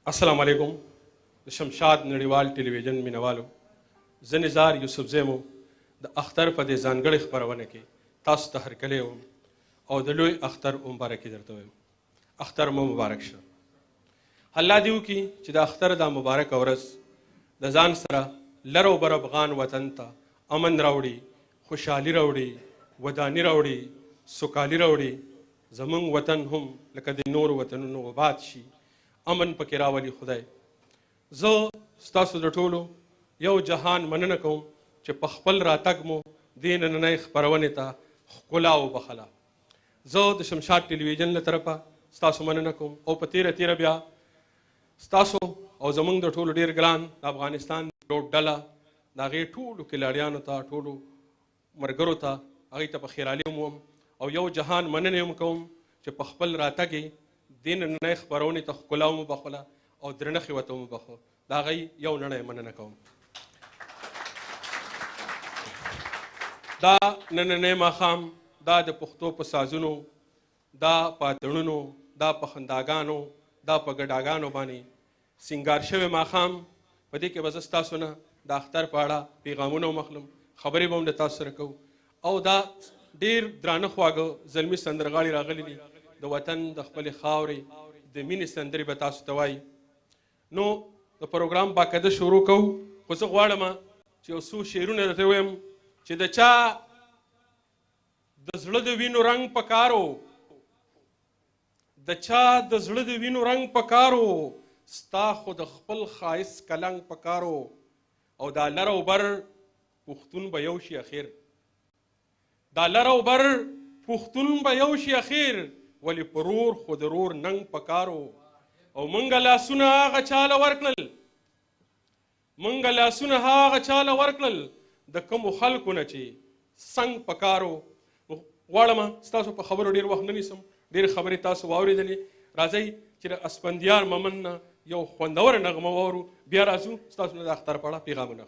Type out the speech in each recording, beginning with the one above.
अस्सलाम वालेकुम। शमशाद नड़ीवाल टेलीविजन मिनवालो ज़ निज़ार यूसुफ ज़ेमो द अख्तर पदे जानगढ़ खबरवने के तास तहर कले ओम और दलोय अख्तर मुबारकी दरते हुए अख्तर मो मुबारक श अल्लाह दिव की च द अख्तर दा मुबारक औरस द जान सरा लरो बर अफगान वतन ता अमन रावड़ी खुशहाली रावड़ी वदानी रावड़ी सुकाली रावड़ी ज़मुंग वतन हम लकद नूर वतन वबाद शी अमन पके रावली खुदाई ज़ो स्तासु द टोलो यौ जहान मनन कहूँ च पखपल रातक मो दीन ननय खबरवने ता खुलाओ बखला ज़ो द शमशाद टेलीविजन ल तरफा स्तासु मनन कहूँ ओ पतीर तीर ब्या स्तासु और ज़मुंग द टोलो डेर ग्रान अफगानिस्तान रोड डला दागे टोलो खिलाड़ियान ता टोलो मरगरो ता अगी ता पखिराली मुम और यौ जहान मनन यम कहूँ च पखपल रातकी दिन ननय खबरवने ता खुलाओ बखला और द्रनखी वतों बखो दागई यौ नने मनन कहूँ दा ननने माखाम दा द पुख्तो पसाजुनो दा पातणुनो दा पखंदागानो दा पगडागानो बानी सिंगार शवे माखाम पदी के वजस्ता सुना दा अख्तर पाड़ा पैगामुनो मखलम खबरें बम द तासर को औ दा डेर द्रानखवागो जल्मी संदरगाड़ी रागली द वतन द खपल खावरे द मिन संदरी बतासु तवाई नो द प्रोग्राम बाकायदा शुरू को खुश गवाड़मा च सु शेरुने रहते हुए च द चा द ज़्ल द विनो रंग पकारो द चा द ज़्ल द विनो रंग पकारो स्ता खुद खपल खाइस कलंग पकारो और दा लरो बर पुख्तुन बयोशी अखिर दा लरो बर पुख्तुन बयोशी अखिर वली परूर खुदरूर नंग पकारो और मंगला सुना गचाल वर्कल मंगला सुना गचाल वर्कल द कम खल्कु नची संग पकारो वाड़मा स्तासु प खबर डेर वख ननिसम डेर खबरी तासु वावरी दली राजई चिर अस्पंदियार ममन्ना यो खंदवर नगमा वावरू बिया राजू स्तासु न अख्तर पड़ा पैगाम न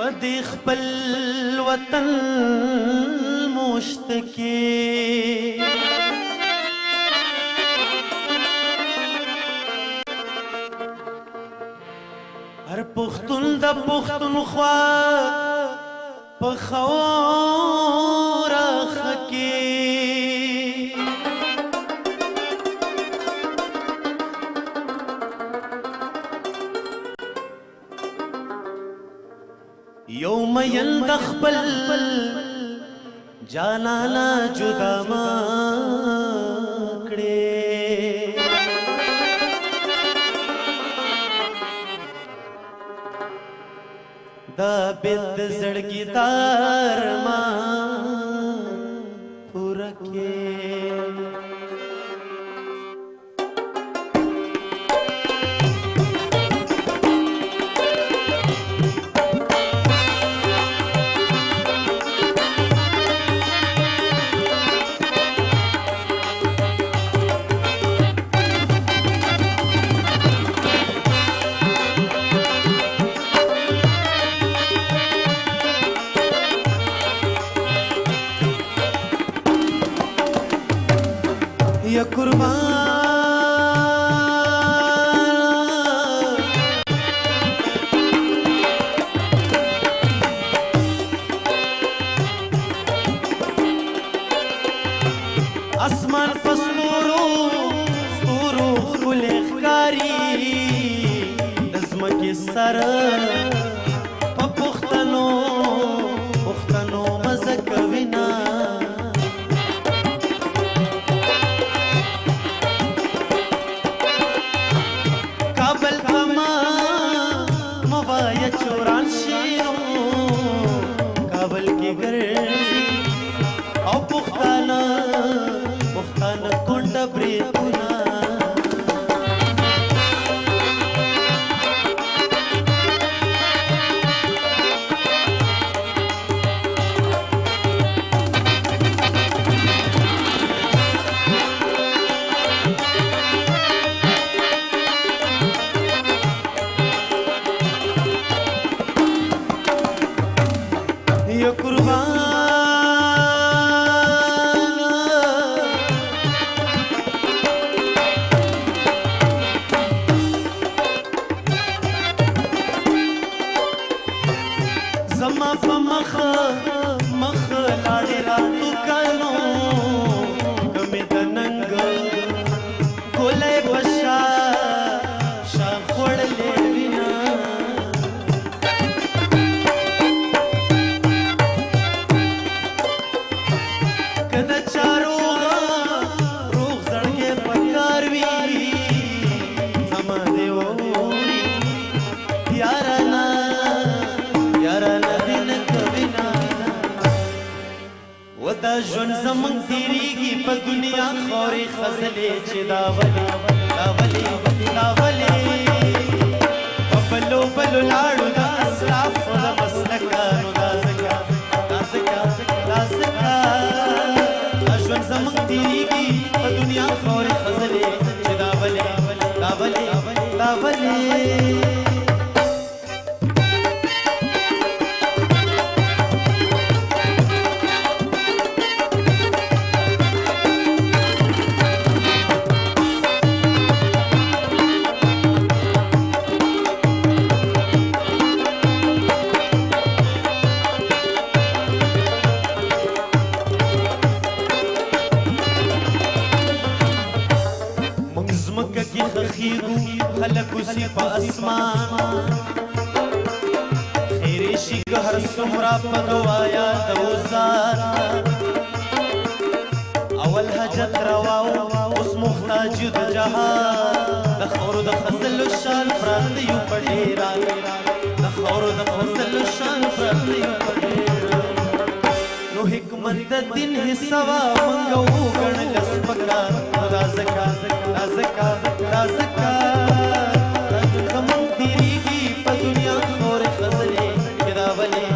پدې خپل وطن مشتکي هر پښتون د پښتونخوا په خاوره خکې یو مین د خپل جانانا جدا ما کړې دا بیت زړګي دار ما پوره کې یا قربان اسمان پستورو ستورو خل اخکاری دزمکی سر پا پختنو مزکوینا چوران شیرو کابل کی گرزی او پختانا کنڈ بریتونا یا قربان زما په مخ لاړې راتو کلو کمې د ننګ ګولۍ په شا خوړلې وینا دا ژوند زمونږ تیریږي په دنیا خورې خزلې چې دا ولې په بلو لاړو د اسلافو د مسلکانو دا ځکه دا ژوند زمونږ تیریږي په دنیا خورې خزلې چې دا ولې زمکه کې خخیږو خلک اوسي په اسمان خیرې شي که هر څومره په دعا یاد وزار اول حاجت روا اوس محتاج د جهان د خاورو د خزلو شان پراته یو په ډېره د خاورو د خزلو شان پراته یو په ډېره نو حکمت د دین حصه وا موږ وګڼل سپکار دا ځکه زمونږ تیریږي په دنیا خورې خزلې چې دا ولې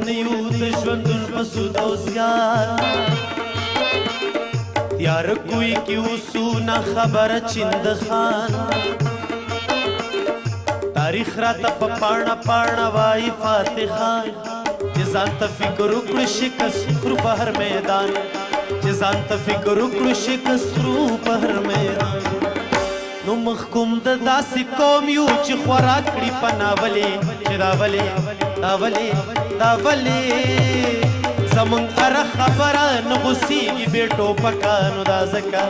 نیو د ژوندون په سود او زیان تیار کوی کی اوسو نه خبره چند خان تاریخ راته په پاڼه پاڼه وای فاتحه چې ځان ته فکر وکړو شکست خورو په هر میدان چې ځان ته فکر وکړو شکست خورو په هر میدان نو محکوم د داسې قوم یو چې خوراک کړي په ناولې چې دا ولې زمونږ هره خبره نه غوسېږي بې ټوپکه نو دا ځکه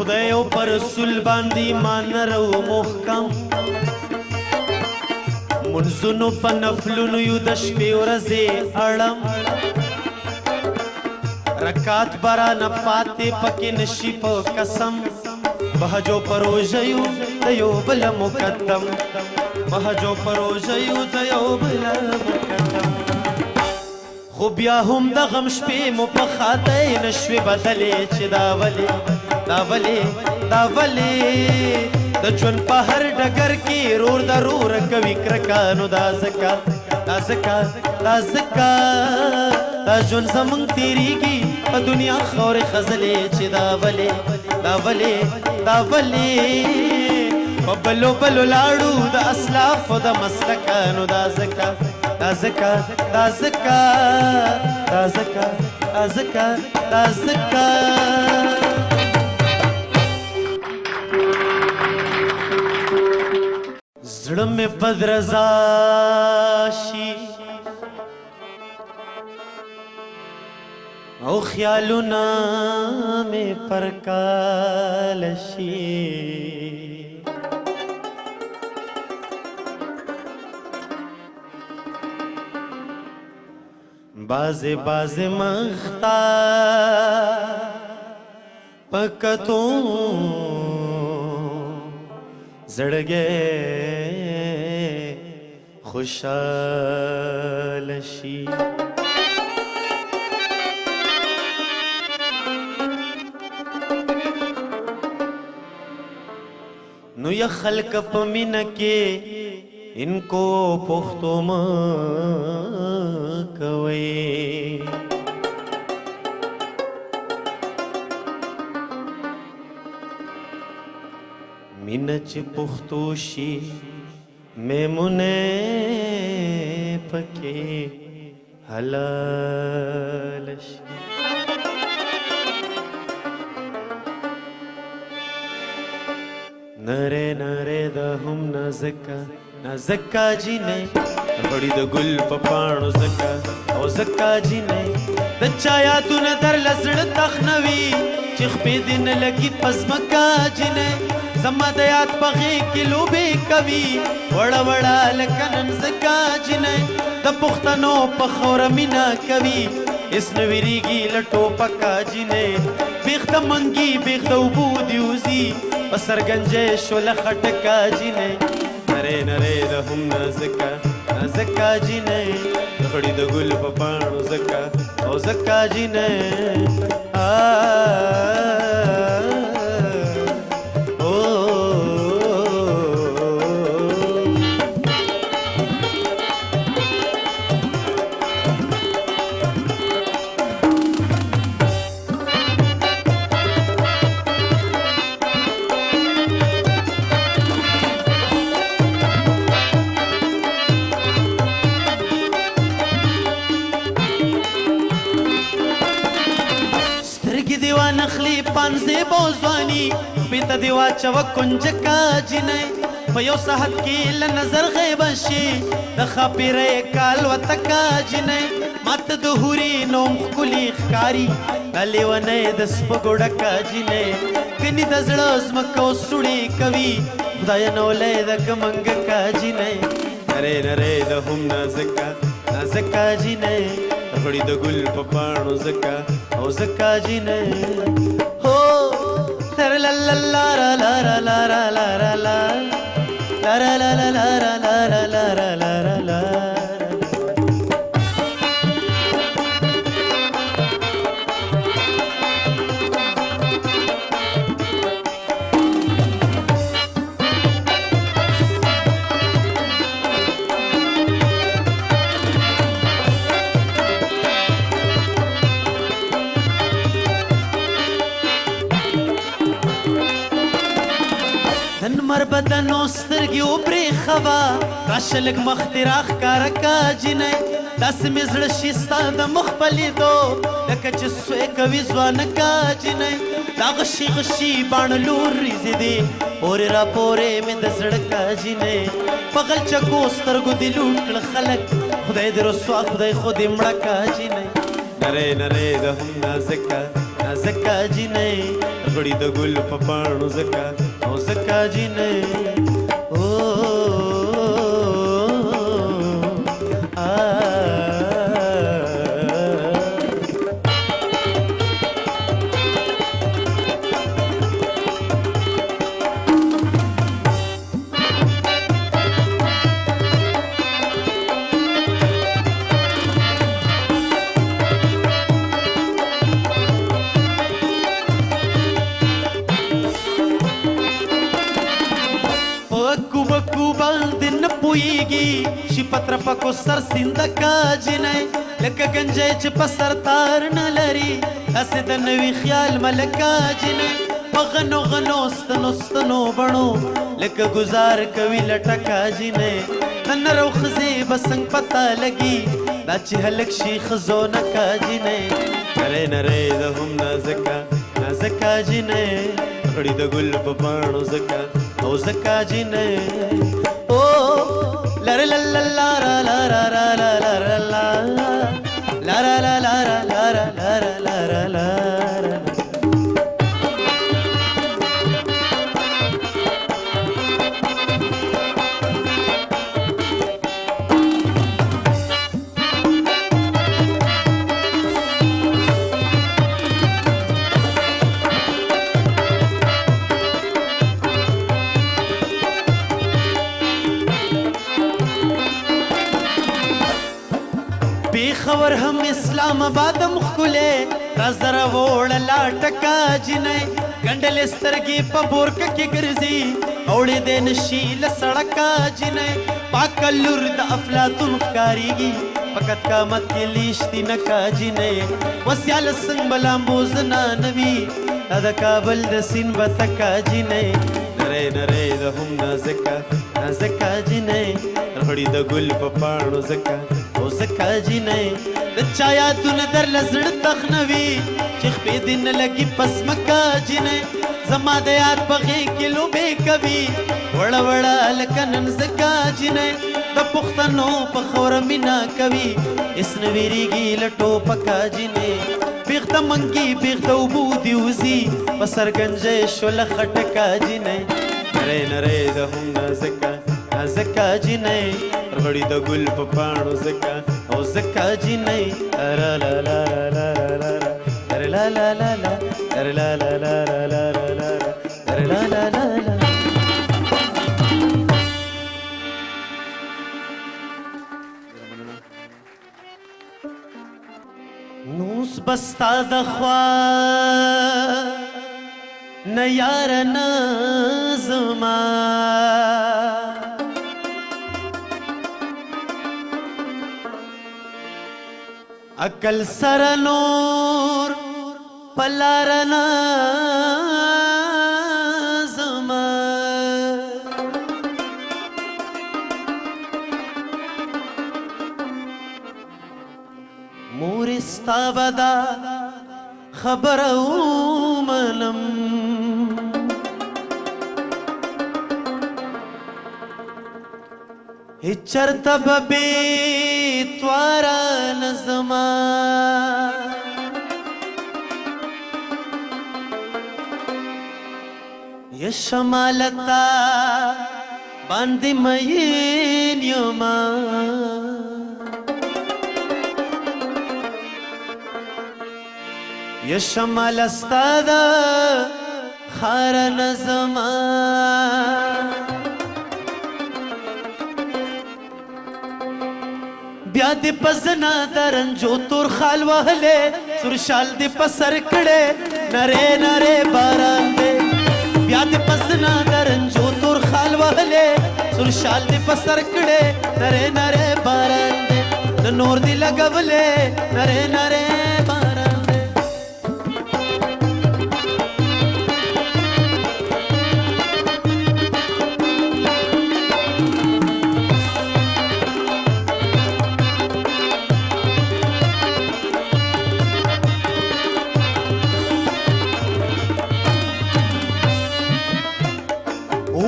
خدای او پر رسول باندې ایمان رو محکم منځونو په نفلونو یو د شپې ورځې اړم رکات برا نه پاتې پکې نشي په قسم بهجو پروژه یو د یو بل مقدم بهجو پروژه یو د یو بل مقدم خو بیا هم د غم شپې مو په خاطر نشوي بدلې چې دا ولې د ژوند په هر ډګر کې رور ضرور کوي کرکه نو دا ځکه دا ژوند زمونږ تېرېږي په دنیا خاورې خزلې چې دا ولې په بلو لاړو د اسلافو د مسلکانو دا ځکه زړه مې بدرزا شي او خیالونه مې پرکال شي بازه مختا پکتو زړګې خوشحال شي نو یا خلق په مینه کې انکو پختو ما کوي مینه چې پختو شي میمونه پکې حلال شي نره د هم نازکا جی نه غړي د ګل په پاڼو زکا او زکا جی نه د چا یادونه در لزړه تخنوي چې خپې دې نه لګي پزمکا جی نه زما د یاد په غېږ کې لوبې کوي وړه لکه نن زکا جی نه د پښتنو په خوره مینه کوي اس نه ویریږي له ټوپکه جی نه بیخته منګي بیخته اوبو دې وځي په سرګنجې شوله خټکه جی نه نره د هم نازکا جی نه غړي د ګل په پاڼو زکا او زکا جی نه نخلی پانزه بوزوانی بیتا دیوا چوا کنجکا جنائی پیو ساحت کی لنظر غیب شی دخا پیره کال و تکا جنائی مات دهوری نوم خکولی خکاری نلیوانه دس پگوڑکا جنائی کنی دزڑوز مکو سوڑی کوی خدای نولی دک منگکا جنائی نره د هم نازکا جنائی غړي د ګل په پاڼو زکا او زکا جنې هو تر لا لا لا لا لا لا لا لا لا لا لا لا لا لا لا لا لا لا لا نمر بدنو سترګي او پرې خوا راشلګ مختراخ کار کا جنې داس مې زړه شي ستا د مخ په لیدو لکه چې سوې کوي ځوان کا جنې دا غشي غشي باڼ لور ریزې دي پورې را پورې مې د زړه کا جنې پغل چکو سترګو دي لوټ کړ خلک خدای دې رسوا خدای خو دې مړه کا جنې نری نری د هم نازکا نازکا جنې غړي د ګل په پاڼو زکا او زکا جنې او شي پتر پکو سر سیند کا جنې لکه گنجې چې په سر تار نه لري اسې د نوي خیال ملکا جنې غنو غنو ستنو ستنو بڼو لکه گزار کوي لټکا جنې نرو خزي بسنګ پتا لګي دا چې هلک شي خزو نکا جنې نری نری د هم نازکا نازکا جنې غړي د ګل په پاڼو زکا او زکا جنې La la la la la la la la la la la la la la la la la la la la خبر هم اسلام آباد مخکله رازر وړه لاټکا جنې ګندل سترګې په بورک کې ګرځي اوړې د نشیل سړکا جنې پاکلور د افلاطون ښکاریږي فقط قامت کې لیشتي نکا جنې وسیال څنګه بلامبوز نه نوي د کابل د سین بتکا جنې نری نری د هم نازکا نازکا جنې غړي د ګل په پاڼو زکا او زکا جنې د چا یادونه در لزړه تخنوي چې خپې دې نه لګي پس مکا جنې زما د یاد په غېږ کې لوبې کوي وړه وړه لکه نن زکا جنې د پښتنو په خوره مینا کوي اس نه ویریږي له ټوپکا جنې بیخته منګي بیخته اوبو دې وځي په سرګنجې شوله خټکا جنې نری نری د هم نازکا نازکا جنې غړي د ګل په پاڼو زکا او زکا جنې را لا لا لا لا لا لا لا لا لا لا لا لا لا لا لا لا نوس بستا د خوا نه یار نه زما عقل سره نور پلار نه زما مور ستا بدا خبر منم چرته به توارا نظما یا شمالتا باندې مین یما یا شمال استاد خار نظما بیا دې پزنا درنجو تور خال وهلې سور شال دې پسر کړې نره نره باران دې بیا دې پزنا درنجو تور خال وهلې سور شال دې پسر کړې نره نره باران دې نور دې لګولې نره نره باران دې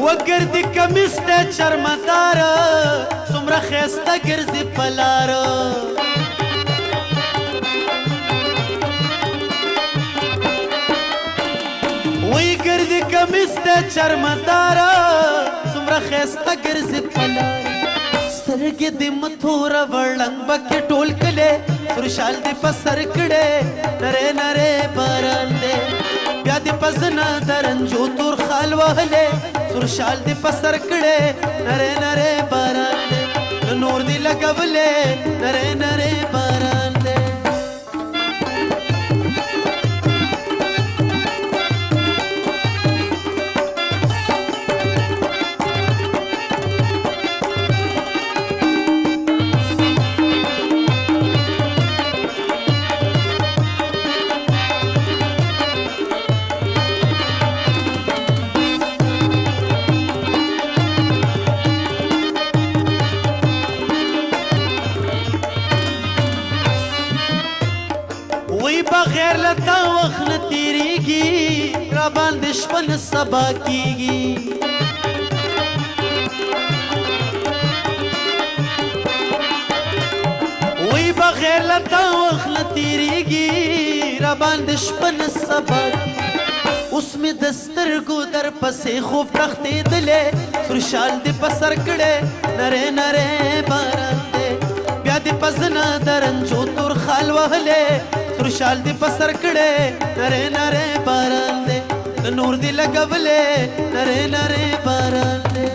وګرځي کمیس ته چرمدار څومره ښایسته ګرځي په لار وی ګرځي کمیس ته چرمدار څومره ښایسته ګرځي په لار سترګې دې متوره وړنګ بکې ټول کلې سور شال دې په سر کړې نرې نرې باران دې بیا دې پزنا درنجو تور خال وهلې سور شال دې په سر کړې نرې نرې باران دې نور دې لګولې نرې نرې باران دې بغیر لتا وخت نه تیریږي را باندې شپه نه سبا کیږي وی بغیر لتا وخت نه تیریږي را باندې شپه نه سبا اوس مې د سترګو در پسې خوب تښتېدلې سور شال دې په سر کړې نرې نرې باران دې بیا دې پزنا درنجو تور خال وهلې سور شال دې په سر کړې نرې نرې باران دې نور دې لګولې نرې نرې باران دې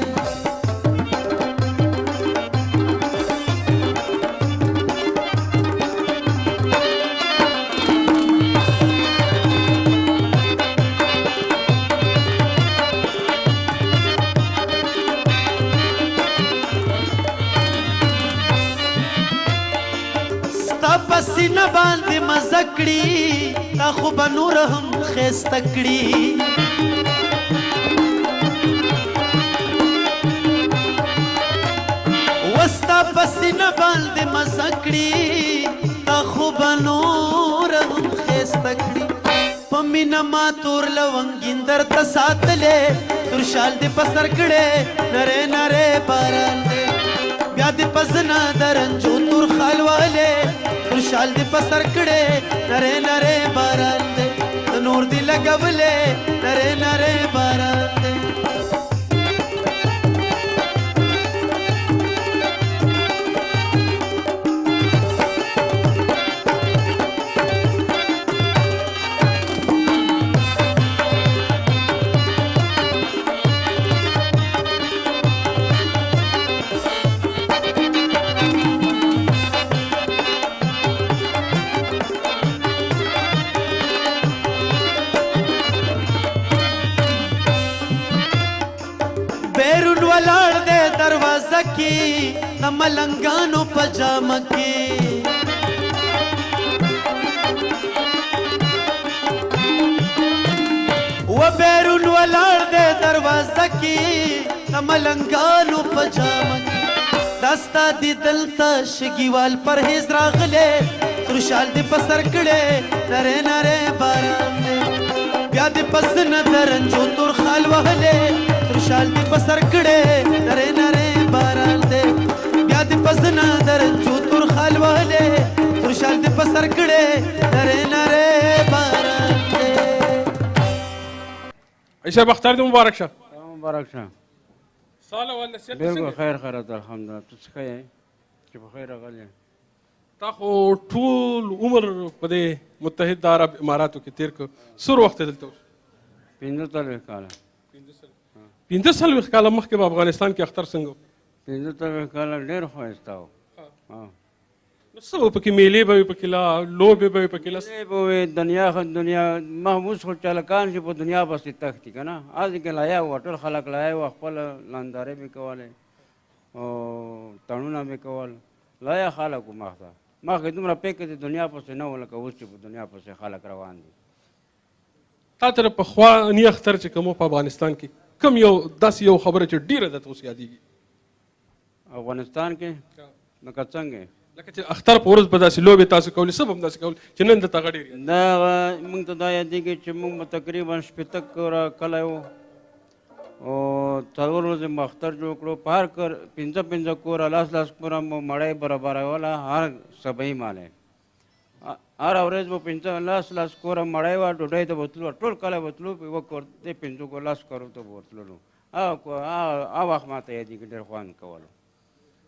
پسینه باندې مزه کړي تا خو به نور هم ښایسته کړي وستا پسینه باندې مزه کړي تا خو به نور هم ښایسته کړي په مینه ما تور لونګین درته ساتلې سور شال دې په سر کړې نرې نرې باران دې بیا دې پزنا درنجو تور خال والې سور شال دې په سر کړې نرې نرې باران دې نور دې لګولې نرې نرې باران دې بیرون ولاړ دې دروازه کې د ملنګانو پجامه کې و بیرون ولاړ دې دروازه کې د ملنګانو پجامه کې داستا دې دلته شګیوال پرهیز راغلې سور شال دې په سر کړې نرې نرې باران دې بیا دې پزنه درنجو تور خال وهلې سور شال دې په سر کړې نرې نرې باران دې بیا دې پزنه درنجو تور خال وهلې سور شال دې په سر کړې نرې نرې باران دې عیسی بختر دې مبارک شه مبارک شه سال اول نصیحت بالکل خیر خیرات الحمدلله تو څه کوې چې په خیر راغلی تا خو ټول عمر په دې متحد عرب اماراتو کې تیر کړ. څومره وخت دلته اوس؟ 45 کاله. 45 کاله مخکې په افغانستان کې اختر څنګه و؟ 45 کاله ډېر ښایسته و. نو څه به پکې میلې به وي پکې لا لوبې به وي پکې لس به وي دنیا محبوس خو چالکان چې په دنیا پسې تښتي که نه هسې کې لایا وه ټول خلک لایا وه خپل لاندارې به کولې او تړونه به کول لایا خلک و مخکې دومره فکر د دنیا پسې نه و لکه اوس چې په دنیا پسې خلک روان دي. تا ته د پخواني اختر چې کوم په افغانستان کې کوم یو داسې یو خبره چې ډېره درته اوس یادېږي؟ افغانستان کې لکه څنګه لکه چې اختر په ورځ به داسې لوبې تاسو کولې څه به هم داسې کول چې نن درته هغه ډېر دا موږ ته دا یادېږي چې موږ به تقریبا 80 کوره کلی وو او 4 ورځې مو اختر جوړ کړو په هر کور 15 کوره لاس کوره مو مړۍ برابروله هر سبعي مالې هر ورځ به 15 کوره مړۍ وه ډوډۍ ته به تلو ټول کلی به تلو یوه کور دی 15 کور لاس کورو ته به ورتللو هغه وخت ما ته یادېږي ډېر خوند کولو.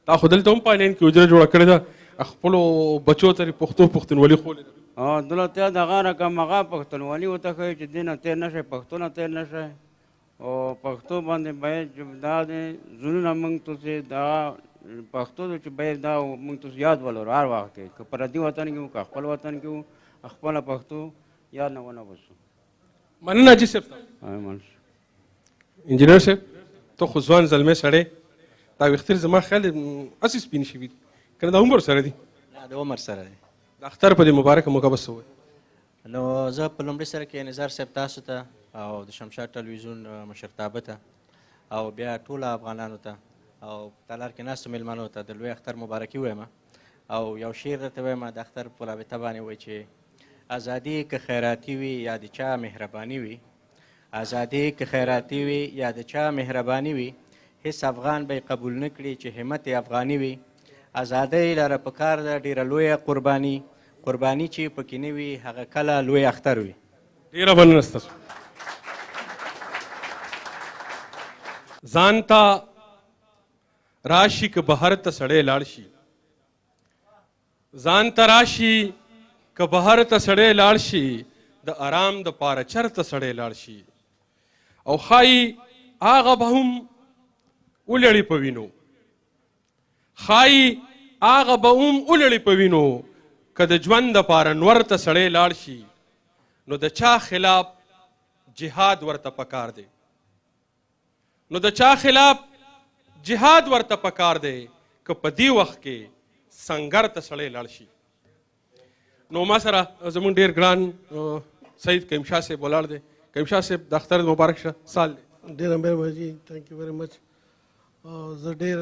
تا خو دلته هم پالین کې حجره جوړه کړې ده خپلو بچو ته یې پښتونولي ښولې ده؟ دلته دغه رقم هغه پښتونولي ورته ښایي چې دې نه تېر نه شئ پښتو نه تېر نه شئ او پښتو باندې باید دا دی زړونه موږ تاسې دا پښتو چې باید دا موږ تاسې یاد ولرو هر وخت کې که پردي وطن کې وو که خپل وطن کې وو خپله پښتو یاد نه ونه بسو. مننه حاجي صاحب. انجینر صاحب ته خو ځوان زلمی سړی دا ویښتې زما خیال دی هسې سپین شوي دي که نه د عمر سره دي؟ نه د عمر سره دی. د اختر په دې مبارکه موقع به څه ووایي؟ نو زه په لومړي سره کې نظار صاحب تاسو ته او د شمشاد ټلویزیون مشرتابه ته او بیا ټولو افغانانو ته او تالار کې ناستو میلمنو ته د لوی اختر مبارکي وایم او یو شعر درته وایم د اختر په رابطه باندې وایي چې ازادي که خیراتي وي یا د چا مهرباني وي ازادي که خیراتي وي یا د چا مهرباني وي هیڅ افغان به قبول نه کړي چې همت افغاني وي ازادۍ لره پکار ده ډېره لویه قرباني چې پکې نه وي هغه کله لوی اختر وي. ډېره مننه ستاسو. ځان ته راشي که بهر ته سړی لاړ شي ځان ته راشي که بهر ته سړی لاړ شي د آرام د پاره چرته سړی لاړ شي او ښایي هغه به هم ولړي په وینو ښایي هغه به هم ولړي په وینو که د ژوند دپاره نور ته سړی لاړ شي نو د چا خلاف جهاد ورته پکار دی جهاد ورته پکار دی که په دې وخت کې سنګر ته سړی لاړ شي. نو ما سره زموږ ډېر ګران سید کریم شاه صاحب ولاړ دی. کریم شاه صاحب د اختر مبارک شه سال دی. ډېره مهرباني جي تھینک یو ویری مچ. زه ډېر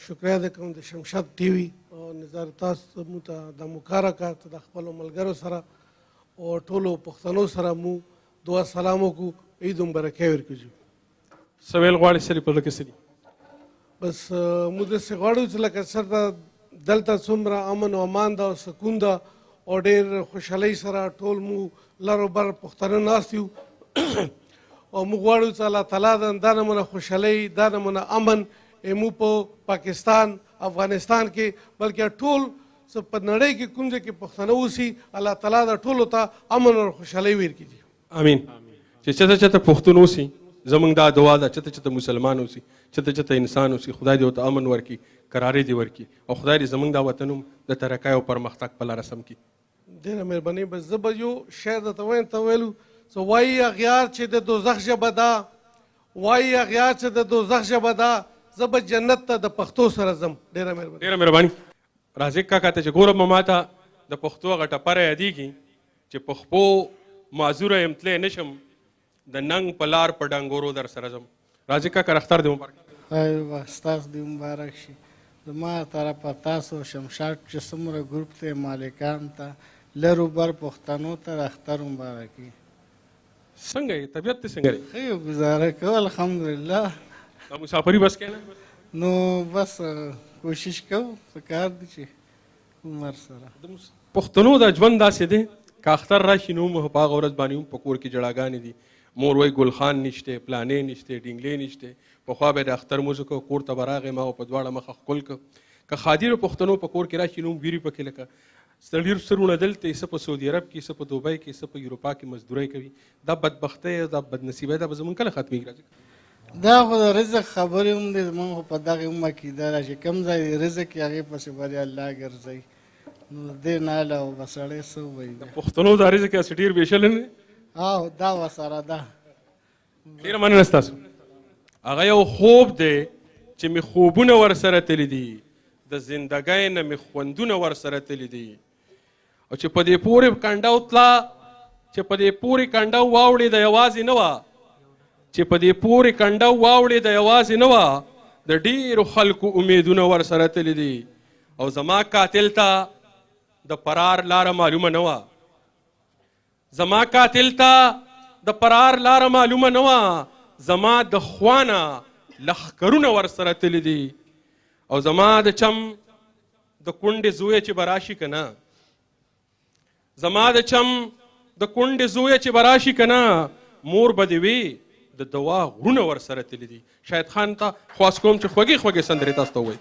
شکریه ادا کوم د شمشاد ټي وي او نظار تاسو مو ته د مکاره کار ته د خپلو ملګرو سره او ټولو پښتنو سره مو دعا سلام وکړو عید مبارکۍ ورکړو. څه ویل غواړې سړي په زړه کې څه دي؟ بس موږ داسې غواړو چې لکه چېرته دلته څومره امن او امان ده او سکون ده او ډېر خوشحالۍ سره ټول مو لر او بر پښتانه ناست یو او موږ غواړو چې الله تعالی دا نمونه خوشحالۍ دا نمونه امن مو په پاکستان افغانستان کې بلکې ټول په نړۍ کې کوم ځای کې پښتانه اوسي الله تعالی دا ټولو ته امن او خوشحالۍ ورکړي. امین. چې چېرته پښتون اوسي زمونږ دا دعا ده چېرته مسلمان اوسي چېرته انسان اوسي خدای دې ورته امن ورکړي قرارې دې ورکړي او خدای دې زمونږ دا وطن هم د ترقۍ او پرمختګ په لاره سم کړي. ډېره مهرباني. بس زه به یو شعر درته وایم ته ویلو څه وایي اغیار چې د دوزخ ژبه ده وایي اغیار چې د دوزخ ژبه ده زه به جنت ته د پښتو سره ځم. ډېره مهرباني. ډېره مهرباني. رازق کاکا ته چې ګورم ما ته د پښتو هغه ټپره یادېږي چې په خپو معذوره یم تللی نه شم د ننګ په لار په ډنګورو در سره ځم. رازق کاکا اختر دې مبارک. ایوه ستاسو دې مبارک شي. زما طرفه تاسو شمشاد چې څومره ګروپ ته مالکان ته لرو بر پښتنو ته اختر مبارک وي. څنګه یې طبیعت دې څنګه دی؟ ښه یو ګزاره کوو الحمدلله. دا مسافري بس کې نه نو بس کوشش کوو څه کار دی چې عمر سره پښتنو دا ژوند داسې دی که اختر راشي نو هم په هغه ورځ باندې هم په کور کې جړاګانې دي. مور وایي ګل خان نشته پلانې نشته ډینګلې نشته پخوا به د اختر مونځ کوو کور ته به راغی ما په دواړه مخه ښکل که خادرو پښتنو په کور کې راشي نو هم ویري پکې لکه ډېر سرونه دلته څه په سعودي عرب کې، څه په دوبۍ کې، څه په اروپا کې مزدورۍ کوي. دا بدبختۍ او دا بدنصیبۍ دا به زمونږ کله ختمېږي؟ راځي دا خو د رزق خبرې هم دی، زمونږ خو په دغې هم عقیده ده چې کوم ځای رزق یې هغې پسې بری الله ګرځوي. نو دې نه علاوه به سړی څه ووایي؟ د پښتنو دا رزق هسې ډېر بېشلی نه دی. دا ورسره ده. ډېره مننه ستاسو. هغه یو خوب دی چې مې خوبونه ورسره تللي دي، د زندګۍ نه مې خوندونه ورسره تللي دي، او چې په دې پورې کنډه وتله، چې په دې پورې کنډه واوړېده یوازې نه وه، چې په دې پورې کنډه واوړېده یوازې نه وه، د ډېرو خلکو امیدونه ورسره تللي دي. او زما قاتل ته د فرار لاره معلومه نه وه، زما قاتل ته د فرار لاره معلومه نه وه، زما د خوانه لښکرونه ورسره تللي دي. او زما د چم د کونډې زویه چې به راشي که نه، زما د چم د کونډې زویه چې به راشي که نه، مور به دې وي د دوا غرونه ورسره تللي دي. شاهد خان ته خواست کوم چې خوږې خوږې سندرې تاسو ته ووایي.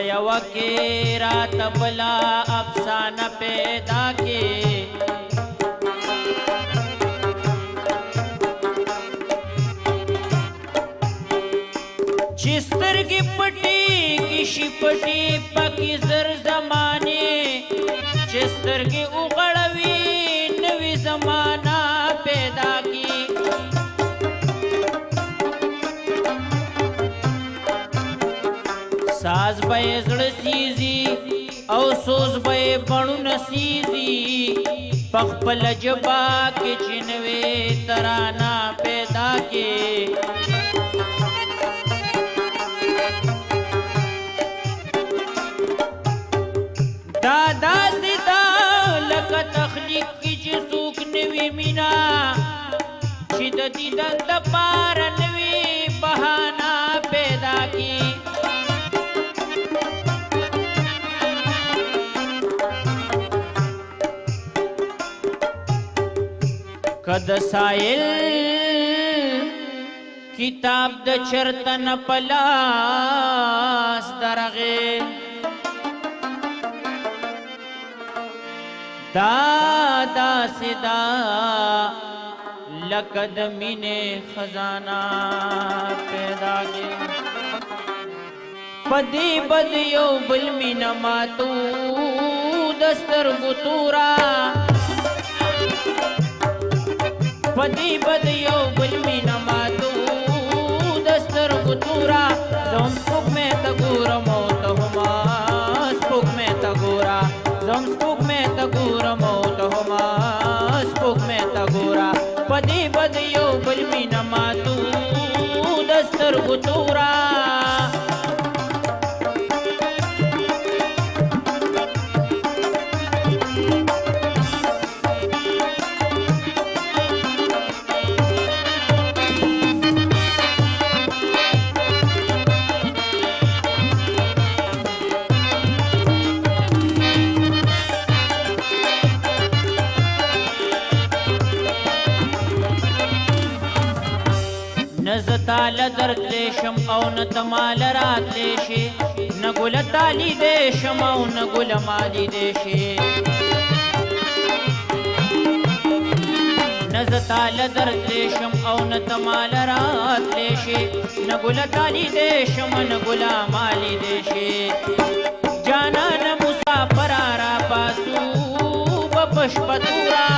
یوه کې راته بله افسانه پیدا کې چې سترګې پټې کې شي پټې پکې زر زمانې چې سترګې وغړوي نوې زمانه پیدا کې ساز به یې زړه سیزي او سوز به یې بڼونه سیزي په خپله ژبه کې چې نوې ترانه پیدا کې دا داسې ده لکه تخلیق کې چې څوک نوې مینه چې د دیدن دپاره نوې بهانه پیدا کې که د سایل کتاب د چرته نه په لاس درغې دا داسې ده لکه د مینې خزانه پیدا کې په دې بد یو بل مینه ماتو د سترګو توره پدی بد یو بل مینا ماتو دستر گتورا زم سپوک میں تگورا موت ہما سپوک میں تگورا زم سپوک میں تگورا موت ہما سپوک میں تگورا پدی بد یو بل مینا ماتو دستر گتورا نزتال درد لیشم او نتمال رات لیشی نگل تالی دیشم او نگل مالی دیشی نزتال درد لیشم او نتمال رات لیشی نگل تالی دیشم نگل مالی دیشی جانان مسافر آرا پاسو بپش پتورا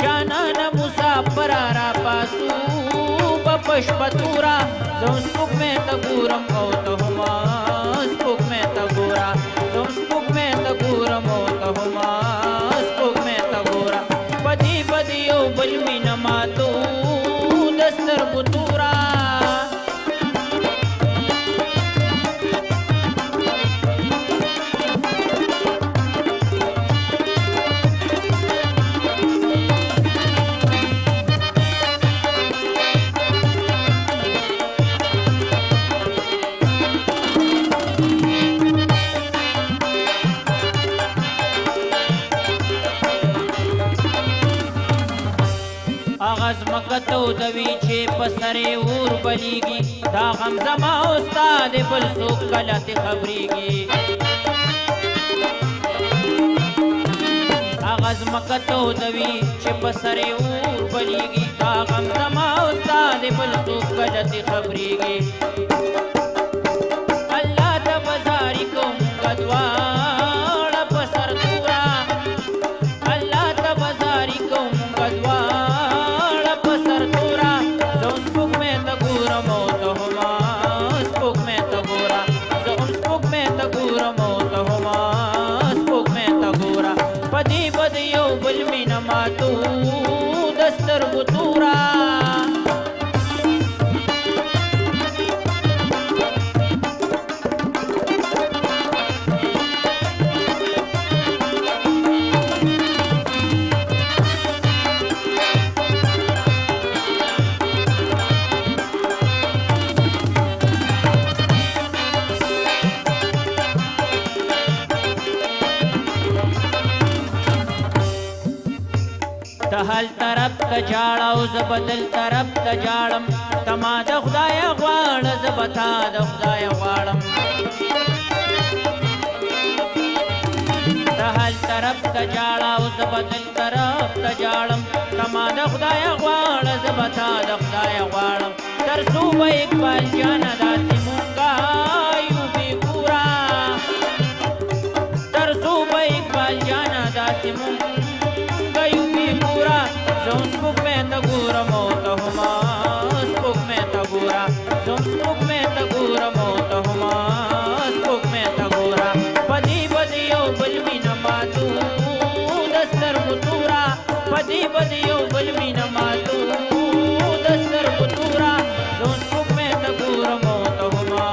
جانان مسافر آرا پاسو پشپتورا زم سپوک میں تگورم او تہما سپوک میں تگورا زم سپوک میں تگورم او تہما سپوک میں تگورا بدی بدی او بل مینا ماتو دستر بطورا مکتو دوی چې په سرې اور بلیږي دا غم زما استاد بل څوک کله تې خبرېږي هغه ځمکتو دوي چې په سرې اور بلیږي دا غم زما استاد بل څوک کله تې خبرېږي الله ته بزاري کوم دواړه په سر تورا الله ته بزاري کوم دواړه په سر تورا زه سپوږمۍ ته ګورم او ته هما سپوږمۍ ته ګوره زه سپوږمۍ ته ګورم او ته هما سپوږمۍ ته ګوره په دې به د یو بل مینه ماتو د سترګو توره هل طرف ته جاړه او زه بدل طرف ته جاړم ته ما د خدایه غواړه زه به تا د خدایه غواړم ته هل طرف ته جاړه او زه بدل طرف ته جاړم ته ما د خدایه غواړه زه به تا د خدایه غواړم تر څو به اقبال جانه داسې مونږه یو بې کوره تر څو به اقبال جانه داسې مونږ زم سپوږمۍ ته ګورم او ته هما سپوږمۍ ته ګوره زم سپوږمۍ ته ګورم او ته هما سپوږمۍ ته ګوره په دې به د یو بل مینه ماتو د سترګو توره په دې به د یو بل مینه ماتو د سترګو توره زم سپوږمۍ ته ګورم او ته هما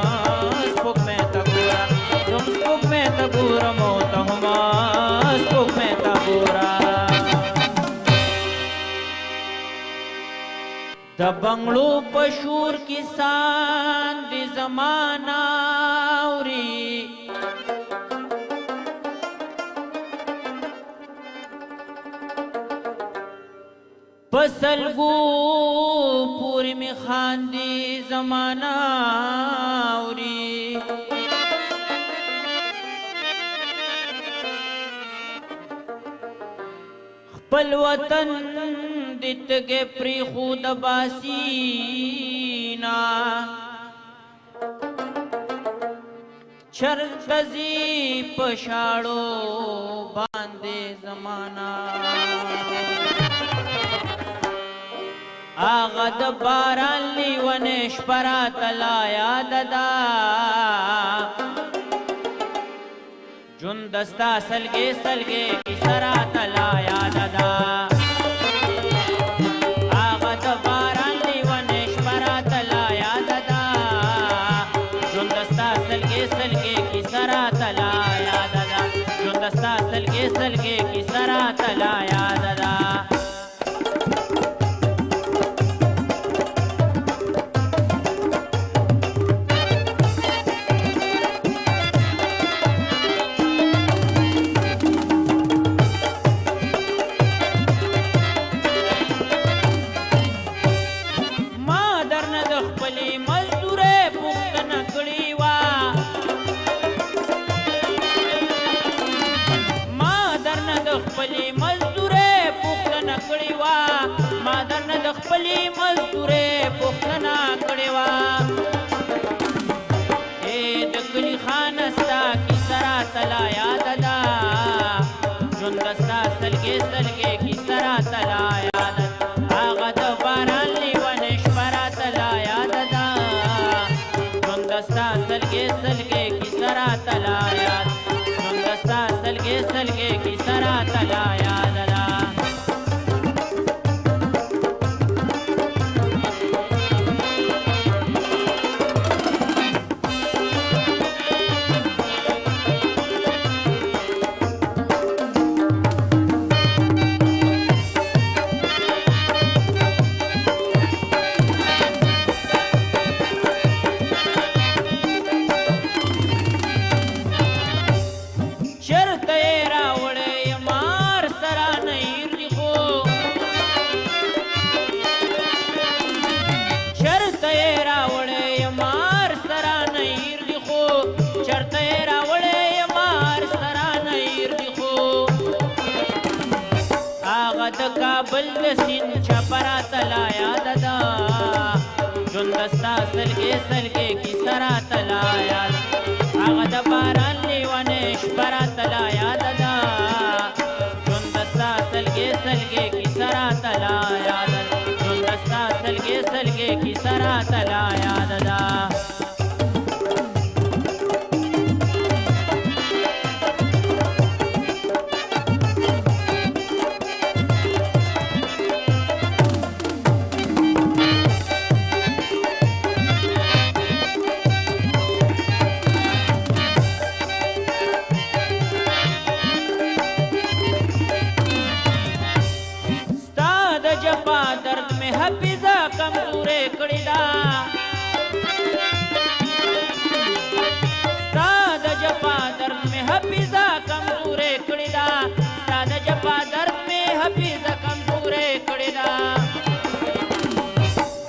سپوږمۍ ته ګوره زم سپوږمۍ ته ګورم او ته هما سپوږمۍ ته ګوره د بنگلو پشور کسان دی زمانہ اوری پسلگو پوری میں خاندی زمانہ اوری خپل وطن دتګې پری خود باسینا چرتزي پشاړو باندې زمانہ آغا د باران لیونه شپرا تلا یاد دا جون دستا سلګې سلګې کی سرا تلا یاد دا सलगे की सरा तला याद दा خپلی مزدوره پوښتنه کړې وه د کلي خانه ستا کیسه راته لا یاده ده ژوند ستا سلګې سلګې کیسه راته لا یاده ده هغه د باران لیونې شپه راته لا یاده ده ژوند ستا سلګې سلګې کیسه راته لا یاده ژوند ستا سلګې سلګې کیسه راته لا یاده ده چرته راوړې مار سره سین چپرا تلا یاد دا ژوند ستا سلګې سلګې کیسه راته لا یاد هغه د باران لیونې شپه راته لا یاد ده ژوند ستا سلګې سلګې کیسه راته لا یاد ده ژوند ستا سلګې سلګې کیسه راته لا یاد ده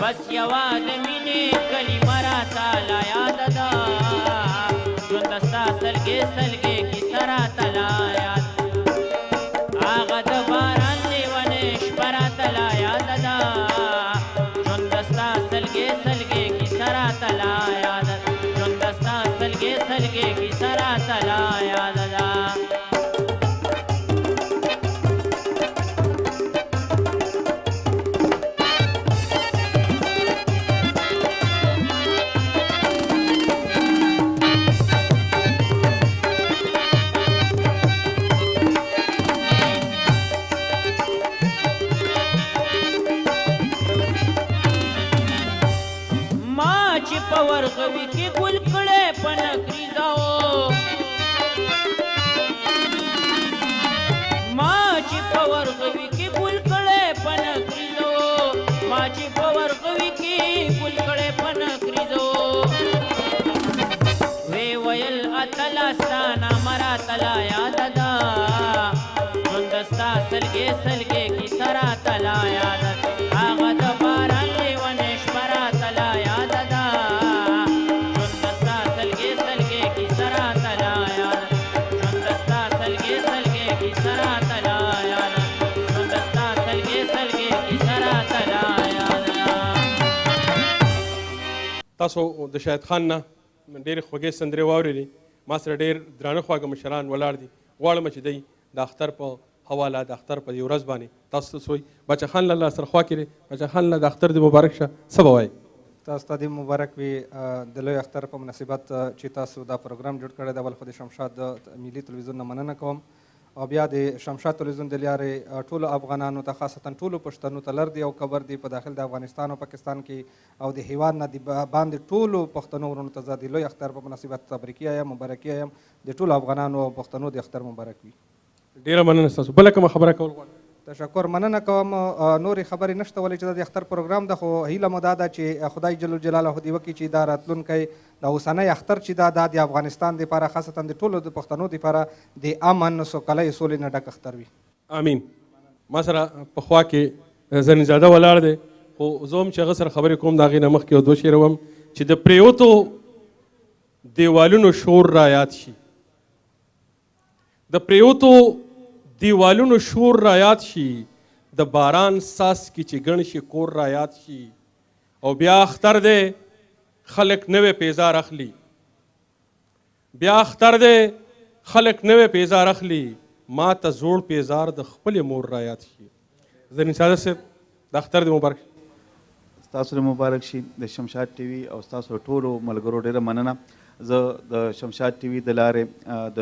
بس یوا د مینې کلمه راته لا یاد ده ژوند ستا سلګې سلګې کیسه راته لا یاد هغه د باران لیونې شپه راته لا یاد ده ژوند ستا سلګې سلګې کیسه راته لا یاد ژوند ستا سلګې سلګې کیسه راته لا یاد ده ورغوي کې ګل کړې په نکریزو ما چې په ورغوي کې ګل کړې په نکریزو ما چې په ورغوي کې ګل کړې په نکریزو وی ویل اتلا ستانا مرا تلا یاد ده ژوند ستا سلګې سلګې کیسه راته لا یاد هغه د باران لیونې شپه راته لا یاد ده تاسو د شاهد خان نه ډېرې خوږې سندرې واورېدې ما سره ډېر درانه خواږه مشران ولاړ دي غواړم چې دی د اختر په حواله د اختر په دې ورځ باندې تاسو ته څه وایي بچه خان له سره خوا کې دی بچه خان له د اختر دې مبارک شه څه به وایي تاسو ته دې مبارک وي د لوی اختر په مناسبت چې تاسو دا پروګرام جوړ کړی دی اول خو د شمشاد ملي تلویزیون نه مننه کوم او بیا د شمشاد تلویزیون د لارې ټولو افغانانو ته خاصتا ټولو پښتنو ته لر دی او کبر دی په داخل د افغانستان او پاکستان کې او د هیواد نه باندې ټولو پښتنو ورونو ته زه د لوی اختر په مناسبت تبریکي یم مبارکي یم د ټولو افغانانو او پښتنو د اختر مبارک وي ډېره مننه ستاسو بله کومه خبره کول غواړم تشکر مننه کوم نورې خبرې نشته ولې چې د اختر پروګرام ده خو هیله مو دا ده چې خدای جل جلاله دې وکړي چې دا راتلونکی د اوسنی اختر چې دا د افغانستان دپاره خاصتا د ټولو د پښتنو دپاره د امن سوکالۍ سولې نه ډک اختر وي امین ما سره په خوا کې زنیزاده ولاړ دی خو زه هم چې هغه سره خبرې کوم د هغې نه مخکې یو دوه شعر وم چې د پریوتو دیوالونو شور را یاد شي د پریوتو دیوالونو شور را یاد شي د باران ساس کې چې ګڼ شي کور را یاد شي او بیا اختر دی خلک نوې پیزار اخلي بیا اختر دی خلک نوې پیزار اخلي ما ته زوړ پیزار د خپلې مور را یاد شي زرین ساده صاحب د اختر دی مبارک ستاسو مبارک شي د شمشاد ټي وي او ستاسو ټولو ملګرو ډېره مننه زه د شمشاد ټي وي د لارې د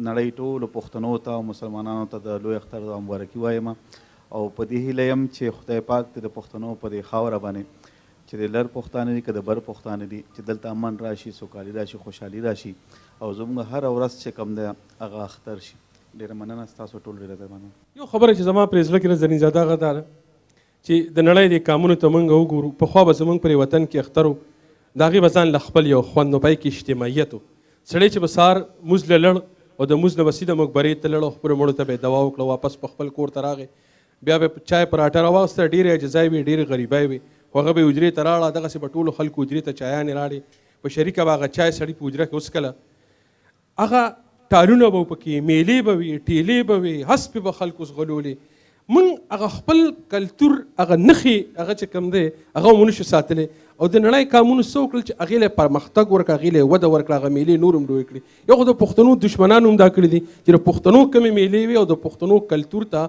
نړۍ ټولو پښتنو ته او مسلمانانو ته د لوی اختر د مبارکي وایم او په دې هیله یم چې خدای پاک د پښتنو په دې خاوره باندې چې د لر پښتانه دي که د بر پښتانه دي چې دلته امن راشي سوکالي راشي خوشحالي راشي او زموږ هره ورځ چې کوم دی هغه اختر شي ډېره مننه ستاسو ټول ډېره مننه یو خبره چې زما پرې زړه کې زرین زاده هغه دا ده چې د نړۍ د کامونو ته موږ وګورو پخوا به زموږ پرې وطن کې اختر و د هغې به ځان له خپل یو خوند و پای کې اجتماعیت و سړی چې به سهار مونځ له لړ او د مونځ نه به سیده مقبرې ته لړ او خپلو مړو ته به یې دوا وکړه واپس په خپل کور ته راغی بیا به چای پراټه راواخیسته ډېرې عجزای وې ډېرې غریبای وې خو هغه به یې حجرې ته راړه دغسې به ټولو خلکو حجرې ته چایانې راړې په شریکه به هغه چای سړي په حجره کې وڅکله هغه ټالونه به پکې میلې به وي ټیلې به وي هسپې به خلکو ځغلولې موږ هغه خپل کلتور هغه نښې هغه چې کوم دی هغه مو نشو ساتلی او د نړۍ قانونو څه وکړل چې هغې له پرمختګ ورکړه هغې له وده ورکړه هغه میلې نور هم لوی کړي یو خو د پښتنو دشمنانو هم دا کړي دي چې د پښتنو کمې میلې وي او د پښتنو کلتور ته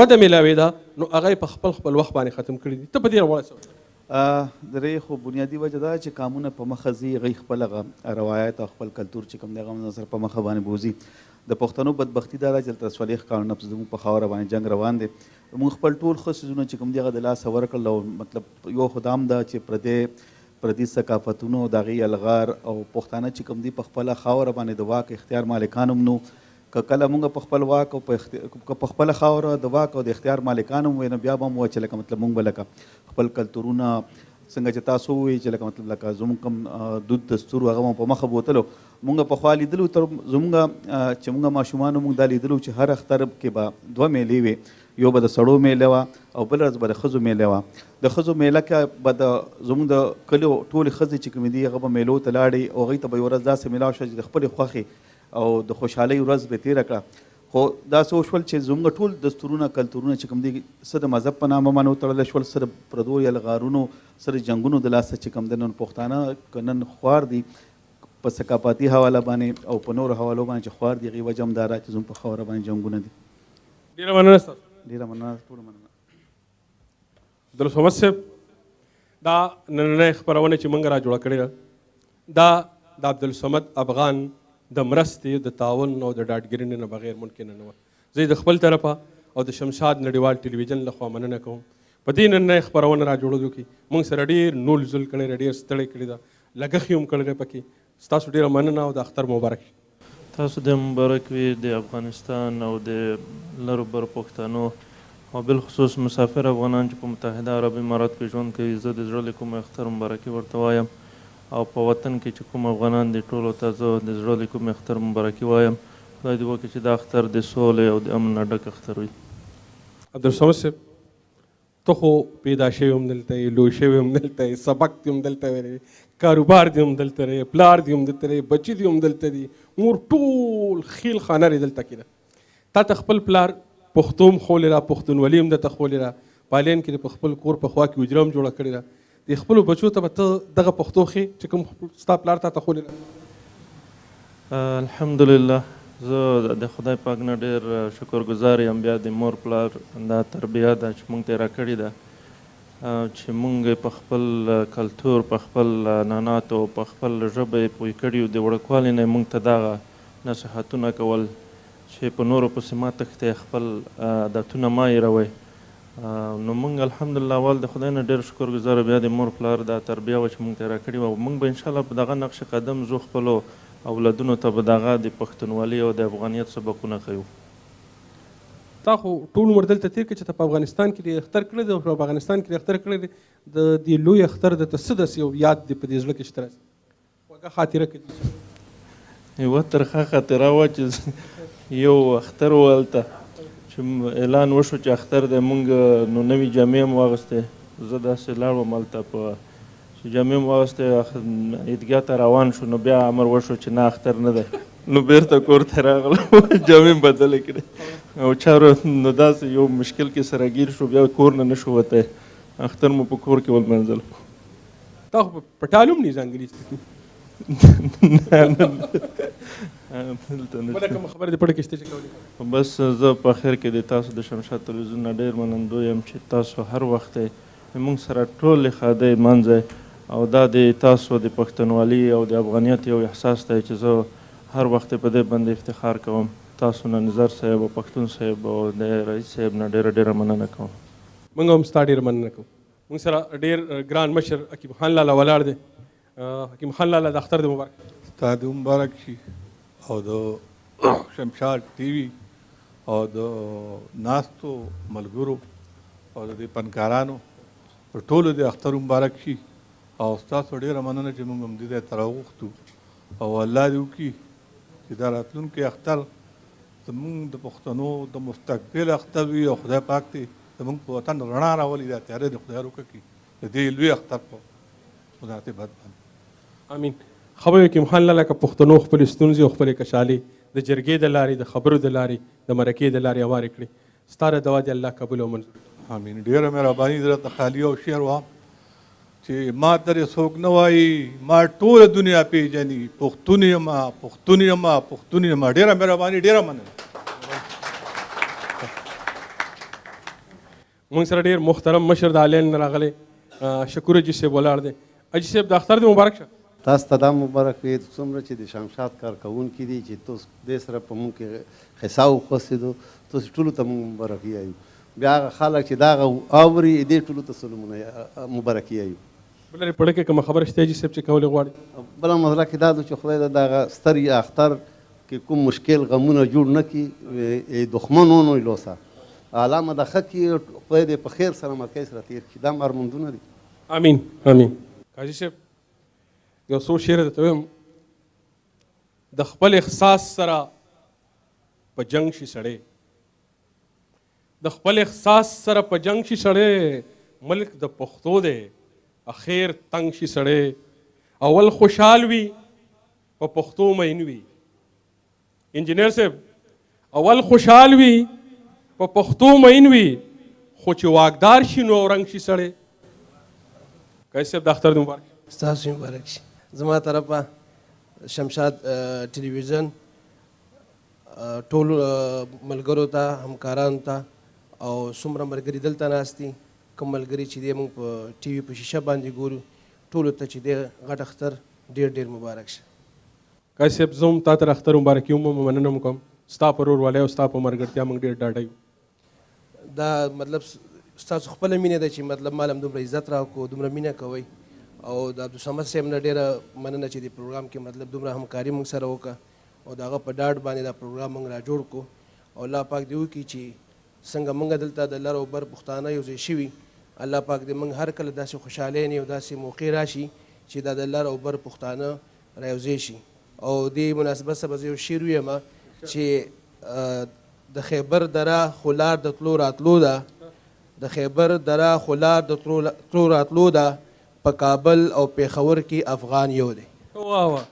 وده میلاوېده نو هغه یې په خپل وخت باندې ختم کړي دي ته په دې راوړه څه د دې خو بنیادي وجه دا چې قانونه په مخه ځي هغوی خپل هغه روایت او خپل کلتور چې کوم دی هغه نظر په مخه باندې بوځي د پښتنو بدبختي دا ده چې دلته 40 کاله نفس زموږ په خاوره باندې جنګ روان دی موږ خپل ټول ښه څیزونه چې کوم دي هغه د لاسه ورکړل او مطلب یو خو دا هم ده چې پردي ثقافتونو د هغې الغار او پښتانه چې کوم دي په خپله خاوره باندې د واک اختیار مالکان هم نو که کله موږ په خپل واک او په خپله خاوره د واک او د اختیار مالکان هم وی نو بیا به هم وه چې لکه مطلب موږ به لکه خپل کلتورونه څنګه چې تاسو ووایي چې لکه مطلب لکه زموږ کوم دود دستور هغه مو په مخه بوتلو موږ پخوا لیدلو تر زموږ چې موږ ماشومانو موږ دا لیدلو چې هر اختر کې به 2 میلې وي یو به د سړو میله وه او بل ورځ به د ښځو میله وه د ښځو میله کې به د زموږ د کلیو ټولې ښځې چې کومې دي هغه به میلو ته لاړې او هغوی ته به یوه ورځ داسې میلاو شوه چې د خپلې خوښې او د خوشحالۍ ورځ به تېره کړه خو داسې وشول چې زموږ ټول دستورونه کلتورونه چې کوم دي څه د مذهب په نامه باندې وتړلی شول څه د پردو یلغارونو څه د جنګونو د لاسه چې کوم دی نن پښتانه که نن خوار دي په ثقافتي حواله باندې او په نورو حوالو باندې چې خوار دي هغې وجه هم دا ده چې زموږ په خاوره باندې جنګونه دي ډېره مننه ستاسو ډېره مننه ټوله مننه عبدالصمد صاحب دا نننۍ خپرونه چې موږ را جوړه کړې ده دا د عبدالصمد افغان د مرستې د تعاون او د ډاډګیرنې نه بغیر ممکنه نه وه زه د خپل طرفه او د شمشاد نړیوال ټلویزیون لخوا مننه کوم په دې نننۍ خپرونه را جوړېدو کې موږ سره ډېر نول زول کړی دی ډېر ستړی کړی ده لګښ یې هم کړی دی پکې ستاسو ډېره مننه او د اختر مبارک تاسو د مبارک وي د افغانستان او د لرو برو پښتنو او بالخصوص مسافر افغانان چې په متحده عرب امارات کې ژوند کوي زه د زړه له کومه اختر مبارکي ورته وایم او په وطن کې چې کوم افغانان دي ټولو ته زه د زړه له کومې اختر مبارکي وایم خدای دې وکړي چې دا اختر د سولې او د امن نه ډک اختر وي عبدالصمد صاحب ته خو پیدا شوی هم دلته یې لوی شوی هم دلته یې سبق دې هم دلته ویلی کاروبار دې هم دلته دی پلار دې هم دلته دی بچي دې هم دلته دي مور ټول خیل خانه دې دلته کېده تا ته خپل پلار پښتو هم ښوولې ده پښتونولي هم درته ښوولې ده پالین کې د په خپل کور په خوا کې حجره هم جوړه کړې ده د خپلو بچو ته به ته دغه پښتو ښې چې کوم ستا پلار تا ته ښوولې ده الحمدلله زه د خدای پاک نه ډېر شکرګزار یم بیا د مور پلار دا تربیه ده چې موږ ته یې راکړې ده چې موږ په خپل کلتور په خپل عنعناتو په خپل ژبه یې پوه کړي یو د وړوکوالي نه یې موږ ته دغه نصیحتونه کول چې په نورو پسې ما تښتئ خپل عادتونه مه هېروئ نو موږ الحمدلله اول د خدای نه ډېر شکرګزاره بیا د مور پلار دا تربیه وه چې موږ ته یې راکړې وه او موږ به انشاءالله په دغه نقش قدم ځو خپلو اولادونو ته به دغه د پښتونولي او د افغانیت سبقونه ښیو تا خو ټول عمر دلته تېر کړې چې ته په افغانستان کې دې اختر کړی دی او په افغانستان کې دې اختر کړی دی د دې لوی اختر د ته څه داسې یو یاد دی په دې زړه کې چې ته راسي خوږه خاطره کې یوه ترخه خاطره وه چې یو اختر و هلته چې اعلان وشو چې اختر دی موږ نو نوي جامې هم واغوستې زه داسې لاړم هلته په چې جامې هم واغوستې عیدګاه ته روان شو نو بیا امر وشو چې نه اختر نه دی نو بیرته کور ته راغلم جامې مې بدلې کړې او چارو نو داسې یو مشکل کې سره ګیر شو بیا کور نه نشو وتی اختر مو په کور کې ولمنځل تا خو په ټال هم نه ځانګړي بله کومه خبره دې پټه کې شته چې کولې بس زه په خیر کې د تاسو د شمشاد تلویزیون نه ډېر منندوی یم چې تاسو هر وخت موږ سره ټولې ښادۍ لمانځئ او دا د تاسو د پښتونولي او د افغانیت یو احساس دی چې زه هر وخت په دې باندې افتخار کوم تاسو نه نظر صاحب او پښتون صاحب او د رئیس صاحب نه ډېره مننه کوم موږ هم ستا ډېره مننه کوو موږ سره ډېر ګران مشر حکیم خان لالا ولاړ دی حکیم خان لالا د اختر د مبارک ستا د مبارک شي او د شمشاد ټي وي او د ناستو ملګرو او د دې فنکارانو پر ټولو د اختر مبارک شي او ستاسو ډېره مننه چې موږ هم دې ځای ته راوغوښتو او الله دې وکړي چې دا راتلونکی اختر زموږ د پښتنو د مستقبل اختر وي او خدای پاک دې زموږ په وطن رڼا راولي دا تیارې د خدای روکه کړي د دې لوی اختر په مناسبت باندې امین خبرې حکیم خان لالا که پښتنو خپلې ستونزې او خپلې کشالې د جرګې د لارې د خبرو د لارې د مرکې د لارې هوارې کړي ستاره دعا دې الله قبول او منظور امین. ډېره مهرباني درته خالي او شعر وایم چې ما ترې څوک نه وایي ما ټوله دنیا پیژني پښتون یمه پښتون یمه پښتون یمه. ډېره مهرباني ډېره مننه. موږ سره ډېر محترم مشر د آلین نه راغلی شکور حاجي صاحب ولاړ دی. حاجي صاحب د اختر دې مبارک شه. تاسو ته دا مبارک وي څومره چې د شمشاد کارکوونکي دي چې تاسو دې سره په موږ کې حصه وخوځېدو تاسو ټولو ته موږ مبارکي وایو. بیا هغه خلک چې دا اوري دې ټولو ته سلامونه مبارکي وایو. بله پړه کې کومه خبره شته حاجي صاحب چې کولی غواړي؟ بله مسله کې دا ده چې خدای دغه ستر یا اختر کې کوم مشکل غمونه جوړ نه کړي دښمن ونه لوسه علامه د ښه کړي خدای دې په خیر سره مرکز سره تېر کړي. دا ارمانځونه دي. امین امین. حاجي صاحب یو څو شعر درته ویم د خپل احساس سره په جنګ شي سړی د خپل احساس سره په جنګ شي سړی ملک د پښتو دی اخیر تنگ شي سړی اول خوشحال وي په پښتو مین وي. انجینر صاحب اول خوشحال وي په پښتو مین وي خو چې واکدار شي نو رنګ شي سړی. قیس صاحب د اختر دې مبارک. ستاسو مبارک شي. زما طرفه شمشاد ټلویزیون ټول ملګرو ته همکارانو ته او څومره ملګري دلته ناست دي کوم ملګري چې دی موږ په ټي وي په شیشه باندې ګورو ټولو ته چې دی غټ اختر ډېر ډېر مبارک شه. قیس صاحب زه هم تا ته اختر مبارکي هم مننه م کوم. ستا په وروروالی او ستا په ملګرتیا موږ ډېر ډاډه یو. دا مطلب ستاسو خپله مینه ده چې مطلب مال هم دومره عزت راکړو دومره مینه کوئ او د عبدالصمد صاحب نه ډېره مننه چې د پروګرام کې مطلب دومره همکاري موږ سره وکړه او د هغه په ډاډ باندې دا پروګرام موږ را جوړ کړو او الله پاک دې وکړي چې څنګه موږ دلته د لر او بر پښتانه یو ځای شوي الله پاک دې موږ هر کله داسې خوشحالۍ او داسې موقع راشي چې دا د لر او بر پښتانه را یو ځای شي. او دې مناسبت سره به زه یو شعر ویم چې د خیبر دره خو لار د تلو راتلو ده د خیبر دره خو لار د تلو راتلو ده په کابل او پېښور کې افغان یو دی. واه واه.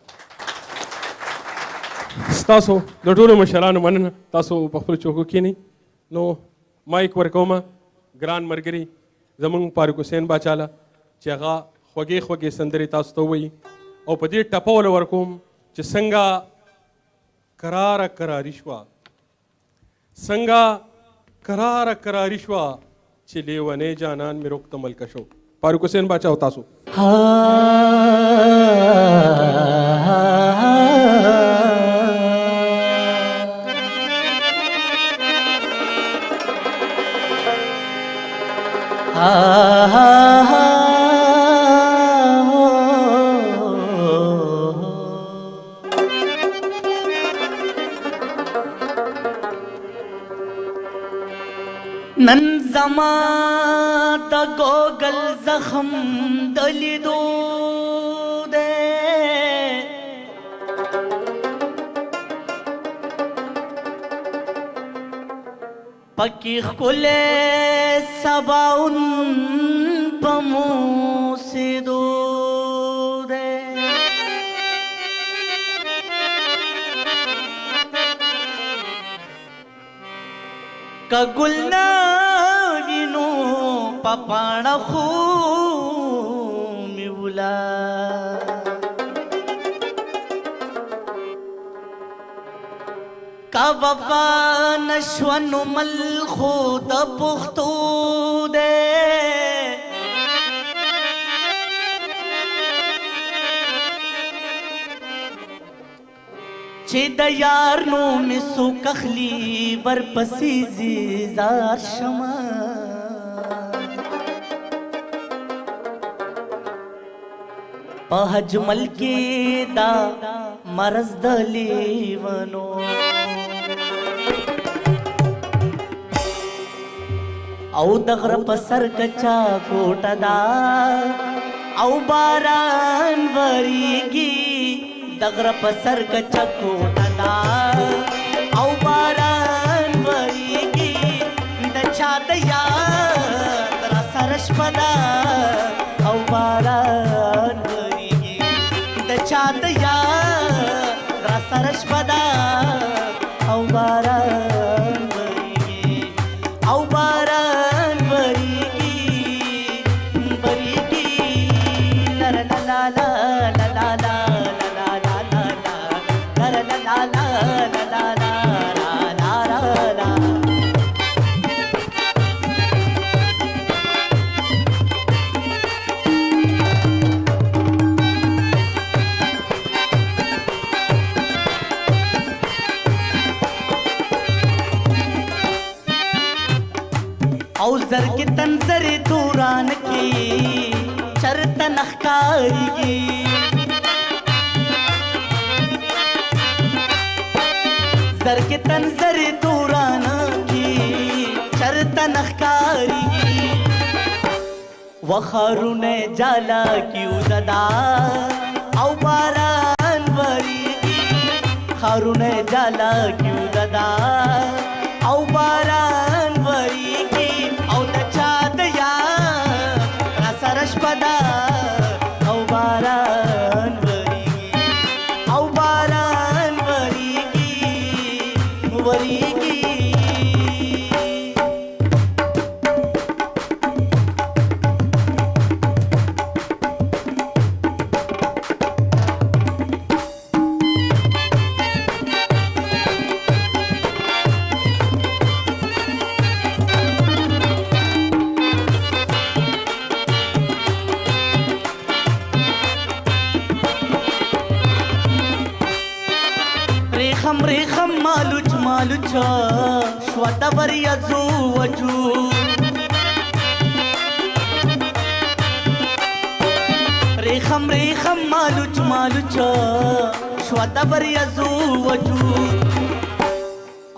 ستاسو د ټولو مشرانو مننه. تاسو په خپلو چوکو کښېنئ. نو مایک ورکومه ګران ملګري زموږ فاروق حسین باچاله چې هغه خوږې خوږې سندرې تاسو ته ووایي او په دې ټپه وله ورکوم چې څنګه کراره کراري شوه څنګه کراره کراري شوه چې لیونی جانان مې رخ ته ملکه شو. فاروق حسین باچا او تاسو. نن زما د ګوګل زخم د لیدو دی پکې ښکلی سباون په موسېدو دی که ګل نه وي نو په پاڼه خو مې ولا که وفا نشوه نو مل خو د پښتو دی چې د یار نو مې څوک اخلي ورپسې زی زار شمه په حجمل کې دا مرض د لیونو او د غره په سر کچا کوټه دا او باران وریږي د غره په سر کچا کوټه دا او باران وریږي د چا د یاد را سره شپه ده او باران وریږي د چا د یاد را سره شپه ده او باران وریږي ला ला ला ला ला ला ला। औजर के तंजरे दूरान की शर्त नखकारिगी जर के तंजरे दूरान की शर्त नखकारिगी वखारुने जाला की उददा औ बारान वरीगी खारुने जाला की उददा औ बारान वरीगी औ तचाद या सरस पदा औ बारान वरीगी औ बारान वरीगी वरीगी। रेखम रेखम मालुच मालुच श्वतवर यजू वजू रेखम रेखम मालुच मालुच श्वतवर यजू वजू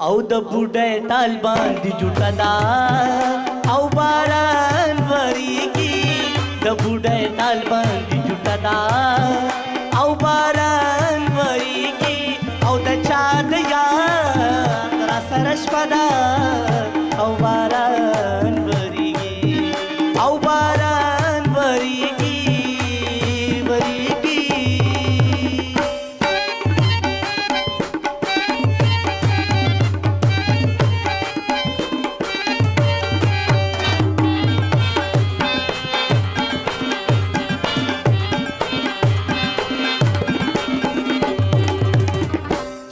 औ द बुडे टाल बांधी जुटदा औ बारान वरीगी द बुडे टाल बांधी जुटदा औ बारान वरीगी औ द चाद या सरस पदा औ बारान वरीगी औ बारान वरीगी वरीगी।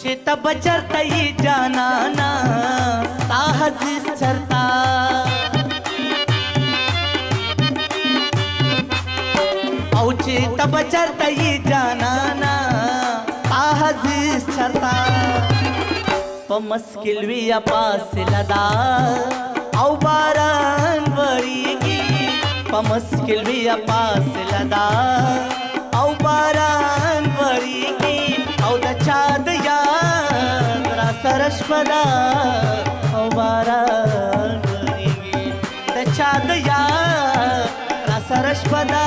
चेता बचरता ही जाना ना साहस चरता औ चेता बचरता ही जाना ना साहस चरता पमस्किल भी पास लदा औ बारान वरीगी पमस्किल भी पास लदा औ बारान वरीगी औ द चाद या सरस पदा औ बारान वरीगी द चाद या सरस पदा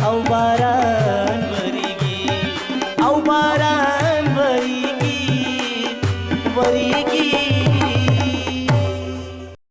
औ बारान वरीगी औ बारान